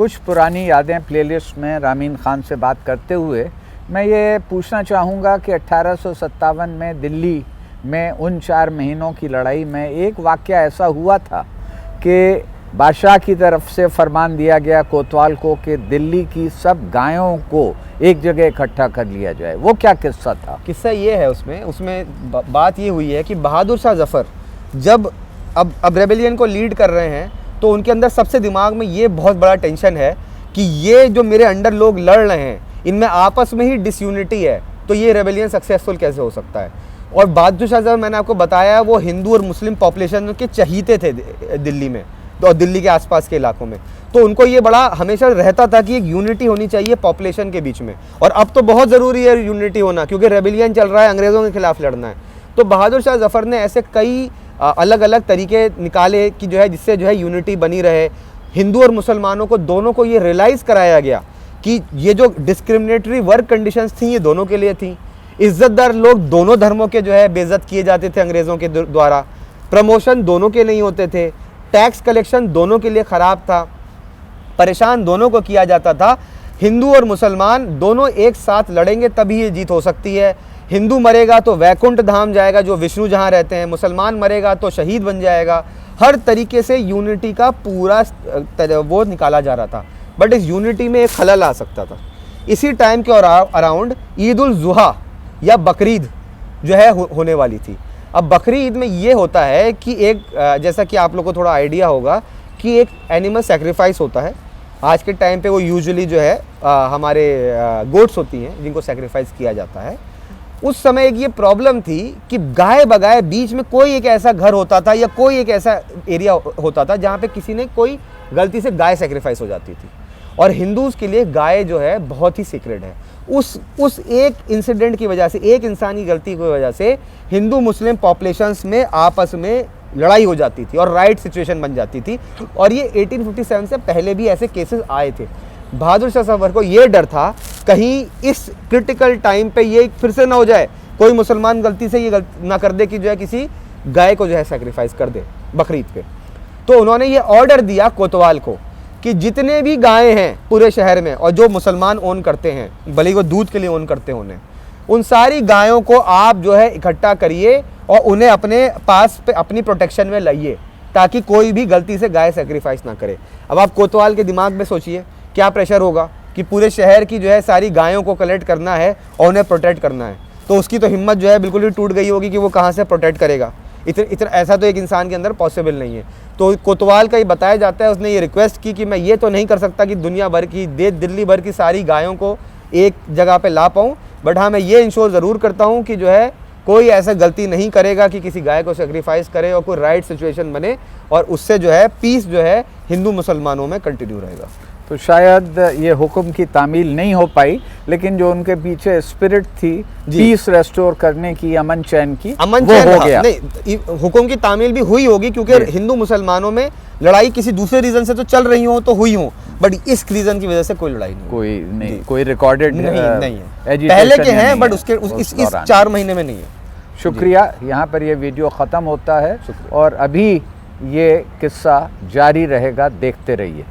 कुछ पुरानी यादें प्लेलिस्ट में रामीन खान से बात करते हुए मैं ये पूछना चाहूँगा कि 1857 में दिल्ली में उन 4 महीनों की लड़ाई में एक वाक़या ऐसा हुआ था कि बादशाह की तरफ से फरमान दिया गया कोतवाल को कि दिल्ली की सब गायों को एक जगह इकट्ठा कर लिया जाए। वो क्या किस्सा था? किस्सा ये है, उसमें बात ये हुई है कि बहादुर शाह जफ़र जब अब रेबेलियन को लीड कर रहे हैं तो उनके अंदर सबसे दिमाग में ये बहुत बड़ा टेंशन है कि ये जो मेरे अंडर लोग लड़ रहे हैं इनमें आपस में ही डिसयूनिटी है, तो ये रेबेलियन सक्सेसफुल कैसे हो सकता है। और बहादुर शाह जफ़र, मैंने आपको बताया, वो हिंदू और मुस्लिम पॉपुलेशन के चहीते थे दिल्ली में और दिल्ली के आसपास के इलाकों में, तो उनको ये बड़ा हमेशा रहता था कि एक यूनिटी होनी चाहिए पॉपुलेशन के बीच में, और अब तो बहुत ज़रूरी है यूनिटी होना क्योंकि रेबेलियन चल रहा है, अंग्रेज़ों के खिलाफ लड़ना है। तो बहादुर शाह जफ़र ने ऐसे कई अलग अलग तरीके निकाले कि जो है जिससे जो है यूनिटी बनी रहे। हिंदू और मुसलमानों को दोनों को ये रियलाइज़ कराया गया कि ये जो डिस्क्रिमिनेटरी वर्क कंडीशंस थी ये दोनों के लिए थी। इज़्ज़तदार लोग दोनों धर्मों के जो है बेइज्जत किए जाते थे अंग्रेज़ों के द्वारा, प्रमोशन दोनों के नहीं होते थे, टैक्स कलेक्शन दोनों के लिए ख़राब था, परेशान दोनों को किया जाता था। हिंदू और मुसलमान दोनों एक साथ लड़ेंगे तभी ये जीत हो सकती है। हिंदू मरेगा तो वैकुंठ धाम जाएगा जो विष्णु जहाँ रहते हैं, मुसलमान मरेगा तो शहीद बन जाएगा। हर तरीके से यूनिटी का पूरा वो निकाला जा रहा था, बट इस यूनिटी में एक खलल आ सकता था। इसी टाइम के अराउंड ईद उल ज़ुहा या बकरीद जो है होने वाली थी। अब बकरी ईद में ये होता है कि एक जैसा कि आप लोग को थोड़ा आइडिया होगा कि एक एनिमल सेक्रीफाइस होता है। आज के टाइम पे वो यूजुअली जो है हमारे गोट्स होती हैं जिनको सेक्रीफाइस किया जाता है। उस समय एक ये प्रॉब्लम थी कि गाय बगाए बीच में कोई एक ऐसा घर होता था या कोई एक ऐसा एरिया होता था जहाँ पे किसी ने कोई गलती से गाय सेक्रीफाइस हो जाती थी, और हिंदूज़ के लिए गाय जो है बहुत ही सीक्रेट है। उस एक इंसिडेंट की वजह से, एक इंसान की गलती की वजह से हिंदू मुस्लिम पॉपुलेशंस में आपस में लड़ाई हो जाती थी और राइट सिचुएशन बन जाती थी, और ये 1857 से पहले भी ऐसे केसेस आए थे। बहादुर शाह जफ़र को ये डर था कहीं इस क्रिटिकल टाइम पे ये फिर से ना हो जाए, कोई मुसलमान गलती से ये ना कर दे कि जो है किसी गाय को जो है सेक्रीफाइस कर दे बकरीद पे। तो उन्होंने ये ऑर्डर दिया कोतवाल को कि जितने भी गायें हैं पूरे शहर में और जो मुसलमान ओन करते हैं, भले ही वो दूध के लिए ओन करते हों, उन सारी गायों को आप जो है इकट्ठा करिए और उन्हें अपने पास पे अपनी प्रोटेक्शन में लाइए ताकि कोई भी गलती से गाय सेक्रीफाइस ना करे। अब आप कोतवाल के दिमाग में सोचिए क्या प्रेशर होगा कि पूरे शहर की जो है सारी गायों को कलेक्ट करना है और उन्हें प्रोटेक्ट करना है, तो उसकी तो हिम्मत जो है बिल्कुल ही टूट गई होगी कि वो कहाँ से प्रोटेक्ट करेगा। इतना ऐसा तो एक इंसान के अंदर पॉसिबल नहीं है। तो कोतवाल का ये बताया जाता है, उसने ये रिक्वेस्ट की कि मैं ये तो नहीं कर सकता कि दुनिया भर की दिल्ली भर की सारी गायों को एक जगह पे ला पाऊँ, बट हाँ मैं ये इंश्योर ज़रूर करता हूँ कि जो है कोई ऐसा गलती नहीं करेगा कि किसी गाय को सेक्रीफाइस करे और कोई राइट सिचुएशन बने, और उससे जो है पीस जो है हिंदू मुसलमानों में कंटिन्यू रहेगा। तो शायद ये हुक्म की तामील नहीं हो पाई, लेकिन जो उनके पीछे स्पिरिट थी पीस रेस्टोर करने की, अमन चैन की, अमन वो चैन हो गया। नहीं, हुक्म की तामील भी हुई होगी क्योंकि हिंदू मुसलमानों में लड़ाई किसी दूसरे रीजन से तो चल रही हो तो हुई हो, बट इस रीजन की वजह से कोई लड़ाई नहीं, कोई रिकॉर्डेड नहीं है। पहले के हैं बट उसके इस 4 महीने में नहीं है। शुक्रिया। यहाँ पर ये वीडियो ख़त्म होता है और अभी ये किस्सा जारी रहेगा, देखते रहिए।